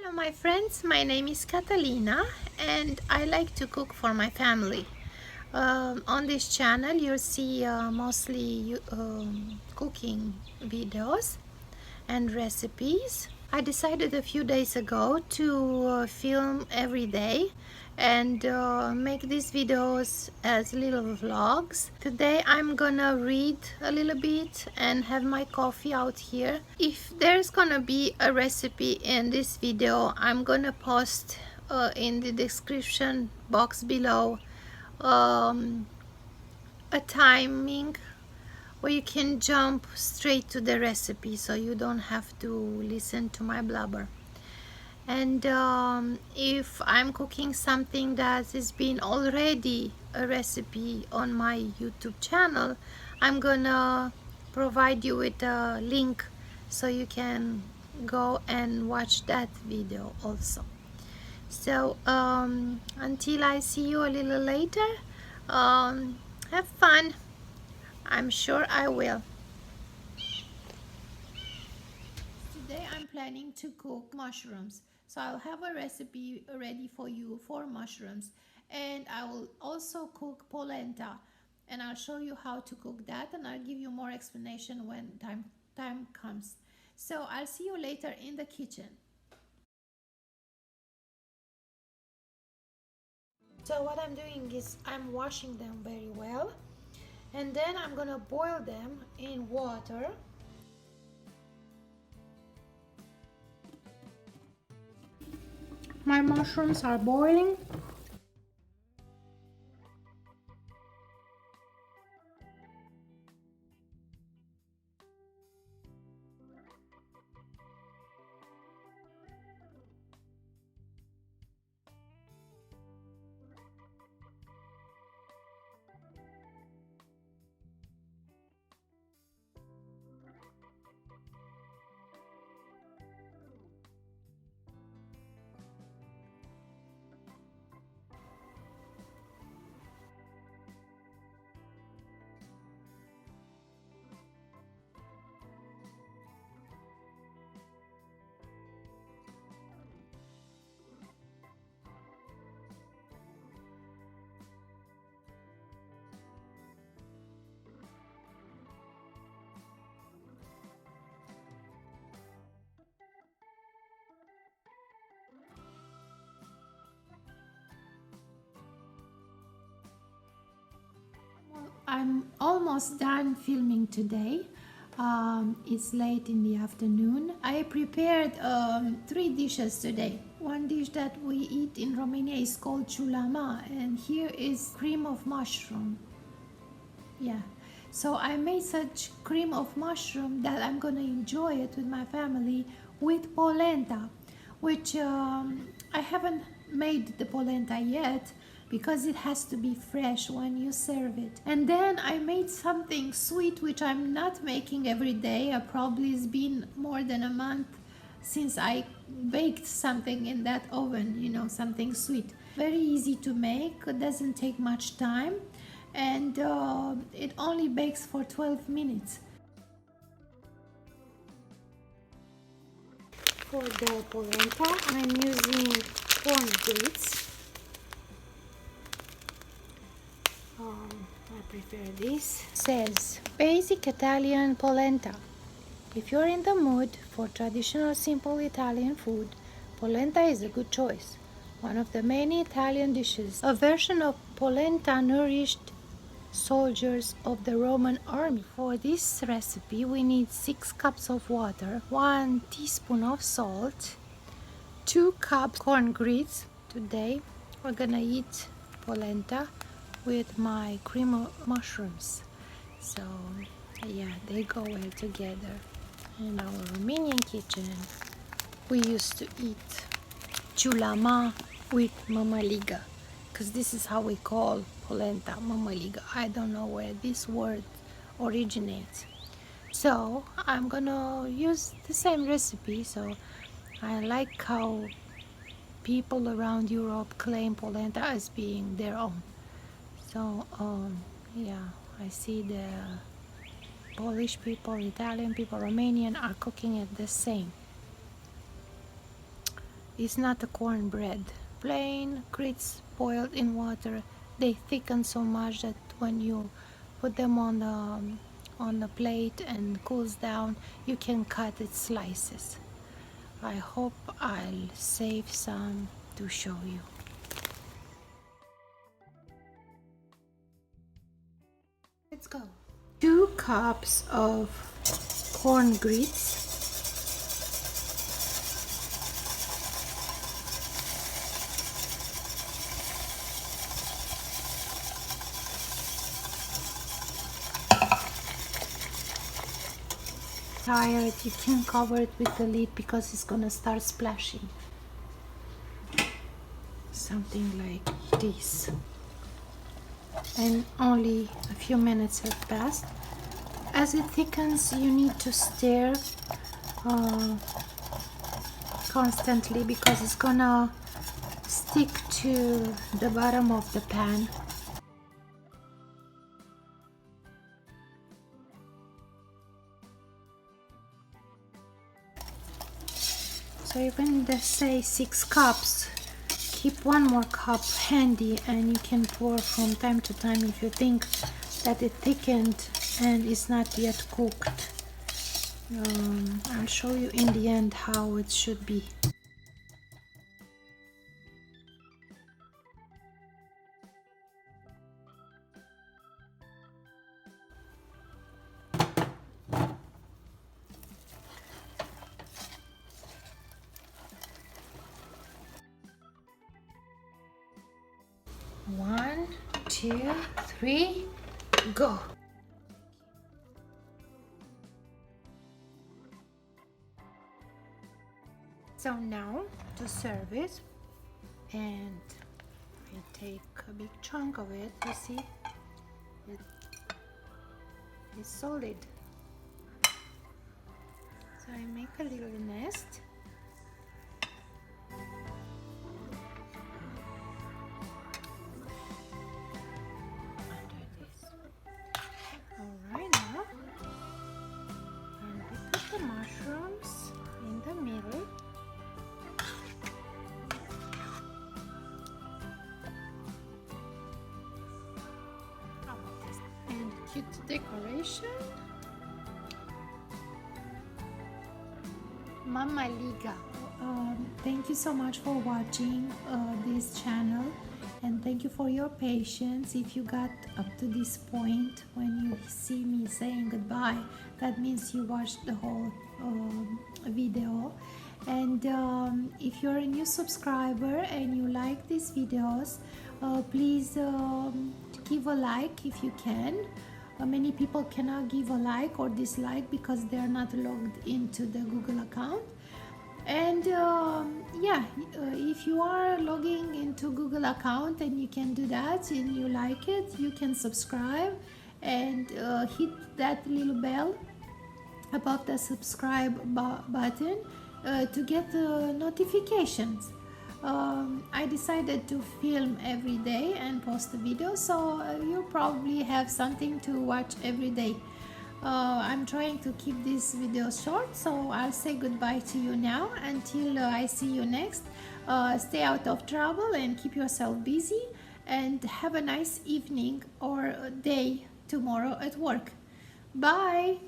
Hello my friends, my name is Catalina and I like to cook for my family. On this channel you'll see mostly cooking videos and recipes. I decided a few days ago to film every day and make these videos as little vlogs. Today I'm gonna read a little bit and have my coffee out here. If there's gonna be a recipe in this video, I'm gonna post in the description box below a timing where you can jump straight to the recipe so you don't have to listen to my blubber. And if I'm cooking something that has been already a recipe on my YouTube channel, I'm gonna provide you with a link so you can go and watch that video also. So until I see you a little later, have fun. I'm sure I will. Today I'm planning to cook mushrooms. So I'll have a recipe ready for you for mushrooms. And I will also cook polenta. And I'll show you how to cook that, and I'll give you more explanation when time comes. So I'll see you later in the kitchen. So what I'm doing is I'm washing them very well. And then I'm gonna boil them in water. My mushrooms are boiling. I'm almost done filming today. It's late in the afternoon. I prepared 3 dishes today. One dish that we eat in Romania is called ciulama, and here is cream of mushroom. Yeah, so I made such cream of mushroom that I'm gonna enjoy it with my family with polenta, which I haven't made the polenta yet because it has to be fresh when you serve it. And then I made something sweet which I'm not making every day. Probably it's been more than a month since I baked something in that oven, you know, something sweet. Very easy to make, it doesn't take much time, and it only bakes for 12 minutes. For the polenta, I'm using corn grits. I prefer this. Says basic Italian polenta. If you're in the mood for traditional simple Italian food, polenta is a good choice. One of the many Italian dishes, a version of polenta nourished soldiers of the Roman army. For this recipe, we need 6 cups of water, 1 teaspoon of salt, 2 cups corn grits. Today, we're gonna eat polenta with my cream of mushrooms. So, yeah, they go well together. In our Romanian kitchen, we used to eat ciulama with mămăligă, because this is how we call polenta, mămăligă. I don't know where this word originates. So I'm gonna use the same recipe. So I like how people around Europe claim polenta as being their own. So yeah, I see the Polish people, Italian people, Romanian are cooking it the same. is not a cornbread. Plain grits boiled in water. They thicken so much that when you put them on the plate and cools down, you can cut it slices. I hope I'll save some to show you. Let's go. 2 cups of corn grits. Tired, you can cover it with the lid because it's gonna start splashing. Something like this. And only a few minutes have passed. As it thickens, you need to stir constantly because it's gonna stick to the bottom of the pan. So even they say 6 cups, keep 1 more cup handy and you can pour from time to time if you think that it thickened and is not yet cooked. I'll show you in the end how it should be. One, 2, 3, go! So now to serve it, and I take a big chunk of it. You see, it's solid. So I make a little nest. Alright, now and we put the mushrooms in the middle. And cute decoration. Mama Liga. Thank you so much for watching this channel, and thank you for your patience. If you got up to this point, when you see me saying goodbye, that means you watched the whole video. And if you're a new subscriber and you like these videos, please give a like if you can. Many people cannot give a like or dislike because they are not logged into the Google account. And if you are logging into Google account and you can do that and you like it, you can subscribe and hit that little bell above the subscribe button to get notifications. I decided to film every day and post a video, so you'll probably have something to watch every day. I'm trying to keep this video short, so I'll say goodbye to you now until I see you next. Stay out of trouble and keep yourself busy, and have a nice evening or day tomorrow at work. Bye!